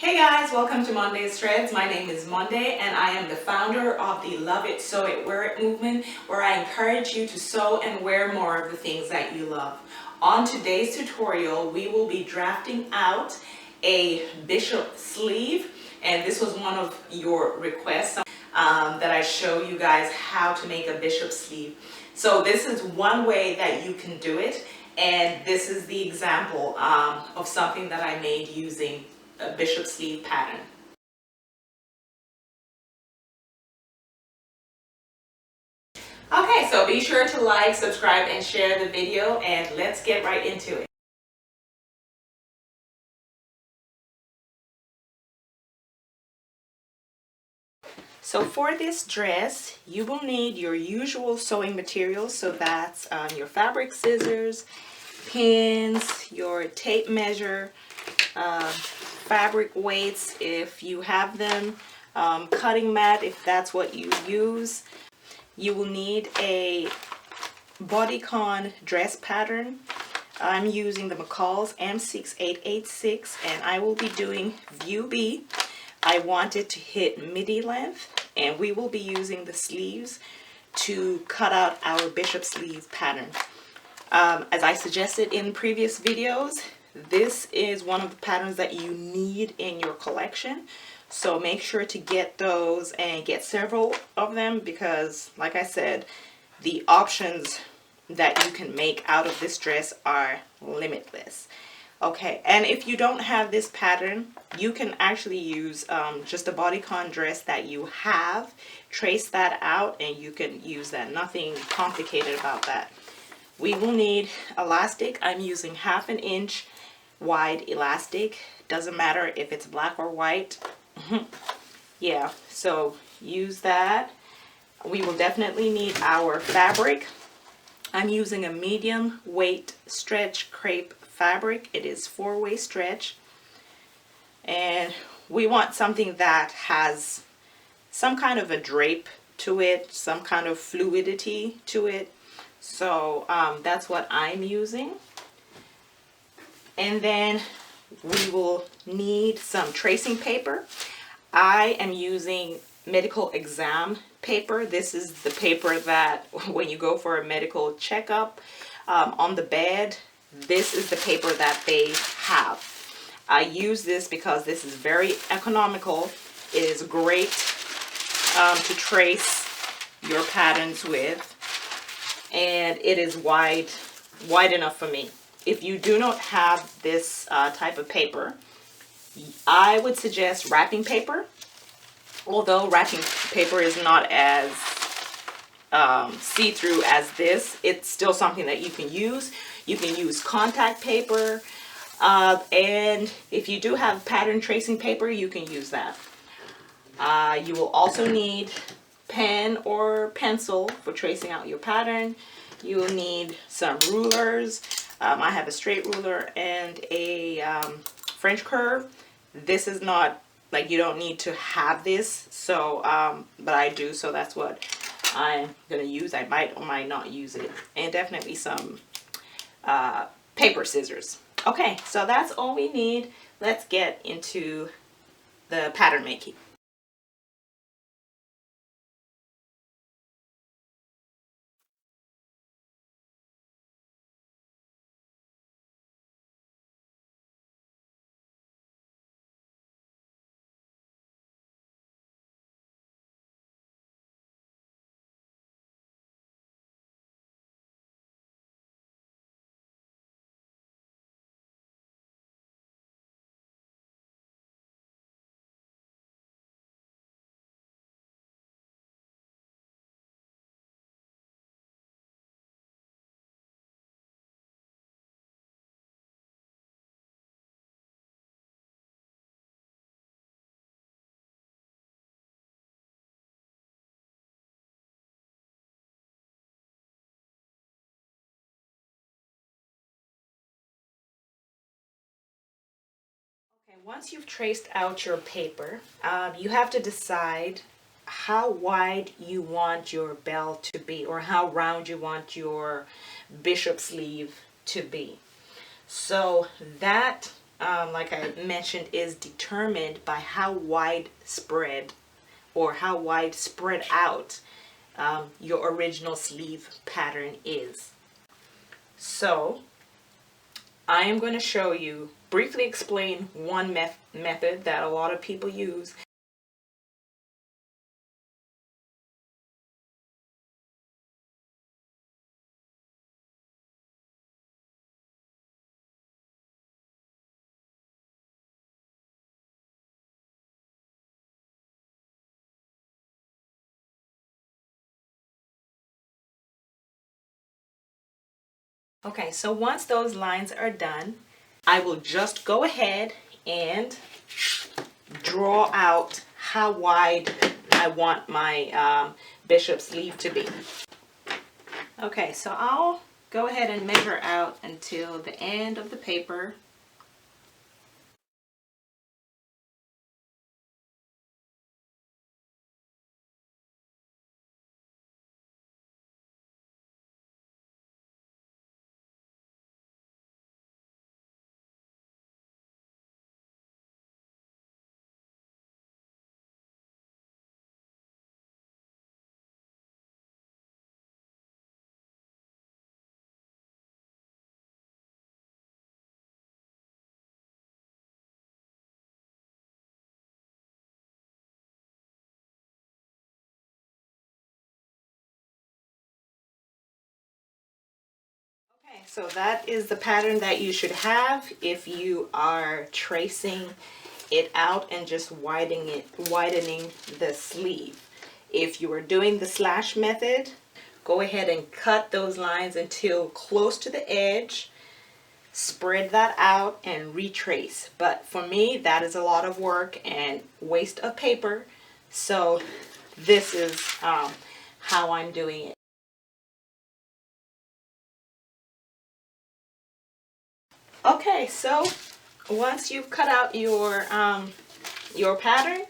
Hey guys, welcome to Monday's Threads. My name is Monday and I am the founder of the Love It, Sew It, Wear It movement, where I encourage you to sew and wear more of the things that you love. On today's tutorial, we will be drafting out a bishop sleeve, and this was one of your requests that I show you guys how to make a bishop sleeve. So this is one way that you can do it, and this is the example of something that I made using a bishop sleeve pattern. Okay, so be sure to like, subscribe, and share the video, and let's get right into it. So for this dress, you will need your usual sewing materials. So that's your fabric scissors, pins, your tape measure, fabric weights if you have them, cutting mat if that's what you use. You will need a bodycon dress pattern. I'm using the McCall's M6886 and I will be doing view B. I want it to hit midi length, and we will be using the sleeves to cut out our bishop sleeve pattern. As I suggested in previous videos, this is one of the patterns that you need in your collection. So make sure to get those and get several of them because, like I said, the options that you can make out of this dress are limitless. Okay, and if you don't have this pattern, you can actually use just a bodycon dress that you have, trace that out, and you can use that. Nothing complicated about that. We will need elastic. I'm using 1/2 inch wide elastic. Doesn't matter if it's black or white. Yeah, so use that. We will definitely need our fabric. I'm using a medium weight stretch crepe fabric. It is 4-way stretch, and we want something that has some kind of a drape to it, some kind of fluidity to it. So that's what I'm using. And then we will need some tracing paper. I am using medical exam paper. This is the paper that when you go for a medical checkup on the bed, this is the paper that they have. I use this because this is very economical. It is great to trace your patterns with, and it is wide enough for me. If you do not have this type of paper, I would suggest wrapping paper. Although wrapping paper is not as see-through as this, it's still something that you can use. You can use contact paper, and if you do have pattern tracing paper, you can use that. You will also need pen or pencil for tracing out your pattern. You will need some rulers. I have a straight ruler and a French curve. This is not, like, you don't need to have this, so but I do, so that's what I'm gonna use. I might or might not use it. And definitely some paper scissors. Okay, so that's all we need. Let's get into the pattern making. Okay, once you've traced out your paper, you have to decide how wide you want your bell to be, or how round you want your bishop sleeve to be. So that like I mentioned, is determined by how widespread or how wide spread out your original sleeve pattern is. So I am going to show you, briefly explain one method that a lot of people use. Okay, so once those lines are done, I will just go ahead and draw out how wide I want my bishop sleeve to be. Okay, so I'll go ahead and measure out until the end of the paper. Okay, so that is the pattern that you should have if you are tracing it out and just widening the sleeve. If you are doing the slash method, go ahead and cut those lines until close to the edge, spread that out and retrace. But for me, that is a lot of work and waste of paper, so this is how I'm doing it. Okay, so once you've cut out your pattern,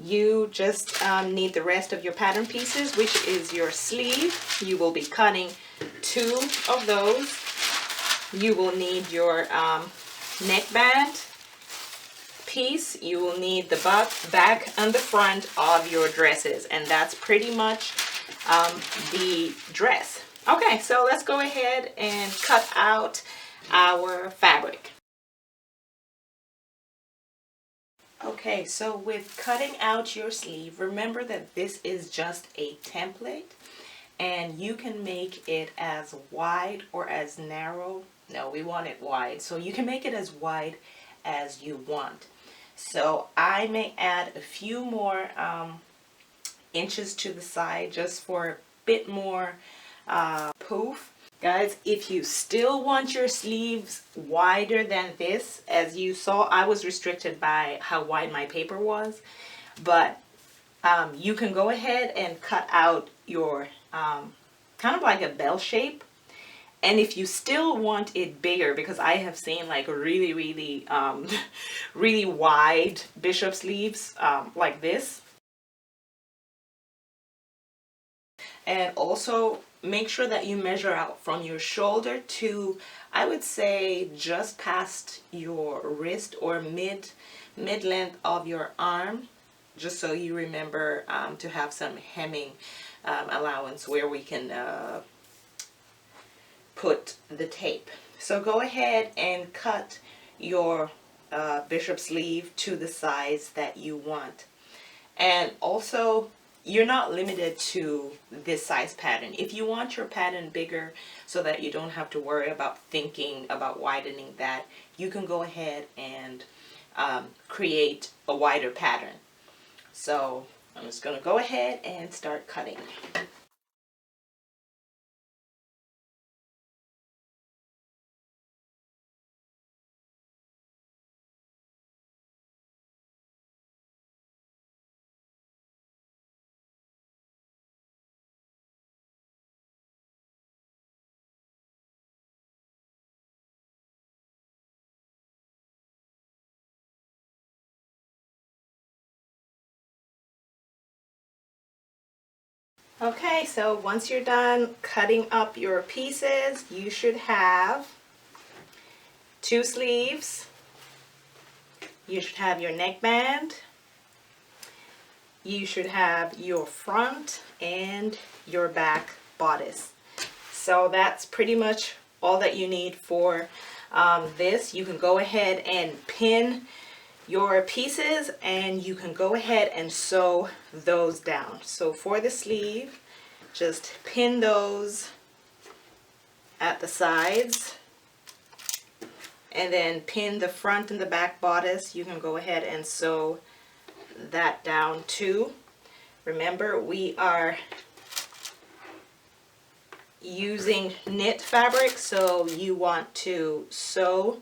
you just need the rest of your pattern pieces, which is your sleeve. You will be cutting 2 of those. You will need your neckband piece. You will need the back and the front of your dresses, and that's pretty much the dress. Okay, so let's go ahead and cut out our fabric. Okay, so with cutting out your sleeve, remember that this is just a template and you can make it as wide or as narrow. No, we want it wide, so you can make it as wide as you want. So I may add a few more inches to the side just for a bit more poof. Guys, if you still want your sleeves wider than this, as you saw, I was restricted by how wide my paper was, but you can go ahead and cut out your kind of like a bell shape. And if you still want it bigger, because I have seen like really, really, really wide bishop sleeves like this. And also make sure that you measure out from your shoulder to, I would say, just past your wrist or mid-length of your arm, just so you remember to have some hemming allowance where we can put the tape. So go ahead and cut your bishop sleeve to the size that you want. And also, you're not limited to this size pattern. If you want your pattern bigger so that you don't have to worry about thinking about widening that, you can go ahead and create a wider pattern. So I'm just going to go ahead and start cutting. Okay, so once you're done cutting up your pieces, you should have 2 sleeves You should have your neckband. You should have your front and your back bodice. So that's pretty much all that you need for this. You can go ahead and pin your pieces and you can go ahead and sew those down. So for the sleeve, just pin those at the sides and then pin the front and the back bodice. You can go ahead and sew that down too. Remember, we are using knit fabric, so you want to sew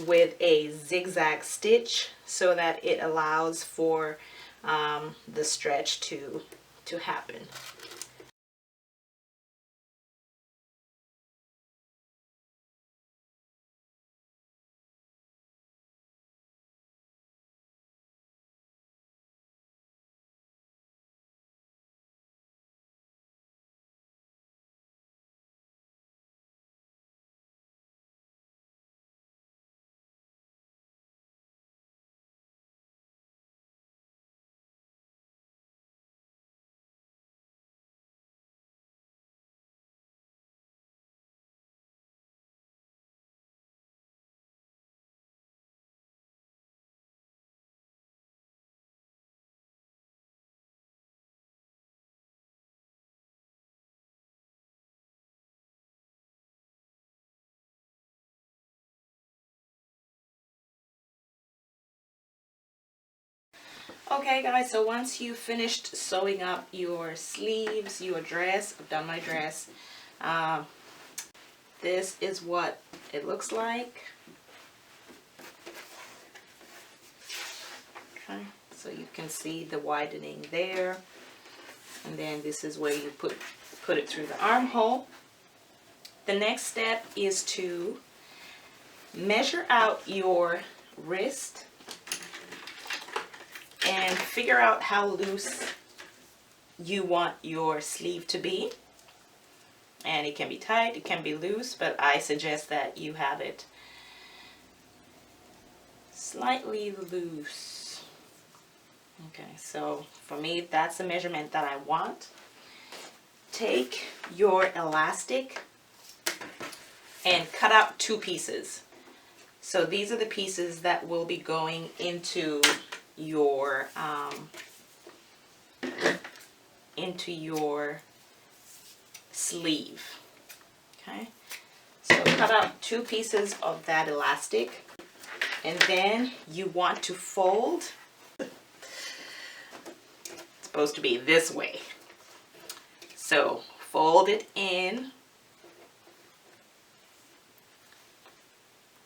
with a zigzag stitch so that it allows for the stretch to happen. Okay guys, so once you've finished sewing up your sleeves, your dress, I've done my dress, this is what it looks like. Okay, so you can see the widening there, and then this is where you put it through the armhole. The next step is to measure out your wrist and figure out how loose you want your sleeve to be. And it can be tight, it can be loose, but I suggest that you have it slightly loose. Okay, so for me, that's the measurement that I want. Take your elastic and cut out 2 pieces. So these are the pieces that will be going into your sleeve. Okay, so cut out 2 pieces of that elastic, and then you want to fold. It's supposed to be this way, so fold it in.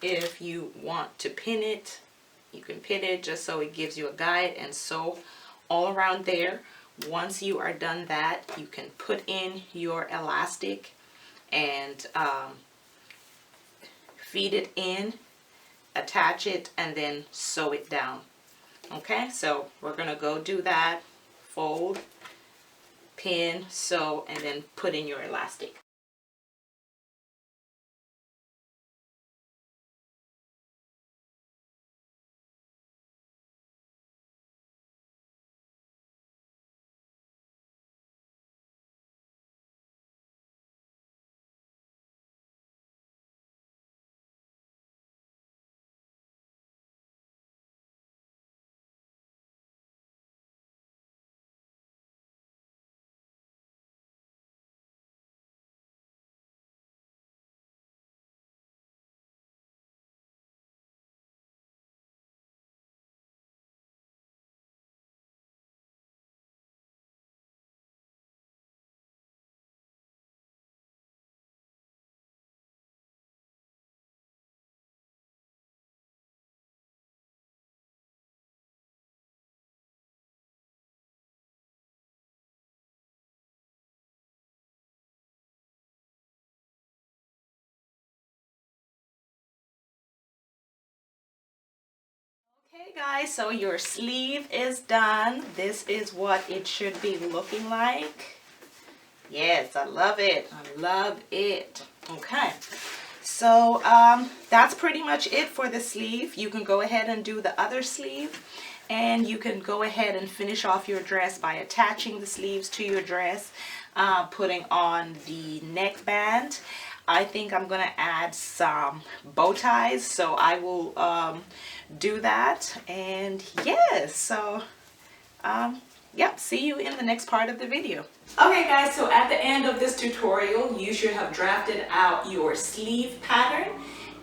If you want to pin it, you can pin it just so it gives you a guide, and sew all around there. Once you are done that, you can put in your elastic and feed it in, attach it, and then sew it down. Okay, so we're gonna go do that. Fold, pin, sew, and then put in your elastic. Okay guys, so your sleeve is done. This is what it should be looking like. Yes, I love it. I love it. Okay, So that's pretty much it for the sleeve. You can go ahead and do the other sleeve, and you can go ahead and finish off your dress by attaching the sleeves to your dress, putting on the neckband. I think I'm gonna add some bow ties, so I will do that. And yes, so yep, see you in the next part of the video. Okay guys, so at the end of this tutorial, you should have drafted out your sleeve pattern,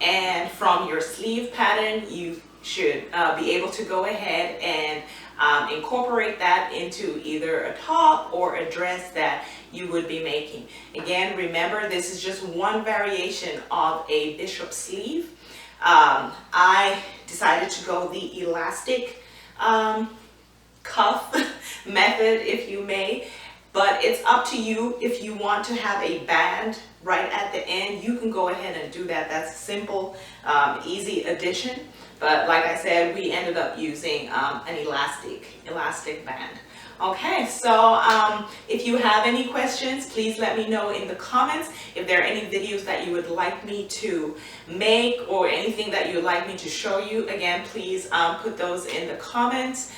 and from your sleeve pattern, you should be able to go ahead and incorporate that into either a top or a dress that you would be making. Again, remember, this is just one variation of a bishop sleeve. I decided to go the elastic cuff method, if you may, but it's up to you. If you want to have a band right at the end, you can go ahead and do that. That's a simple, easy addition. But like I said, we ended up using an elastic band. Okay, so if you have any questions, please let me know in the comments. If there are any videos that you would like me to make or anything that you would like me to show you, again, please put those in the comments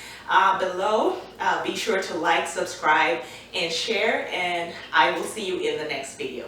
below. Be sure to like, subscribe, and share, and I will see you in the next video.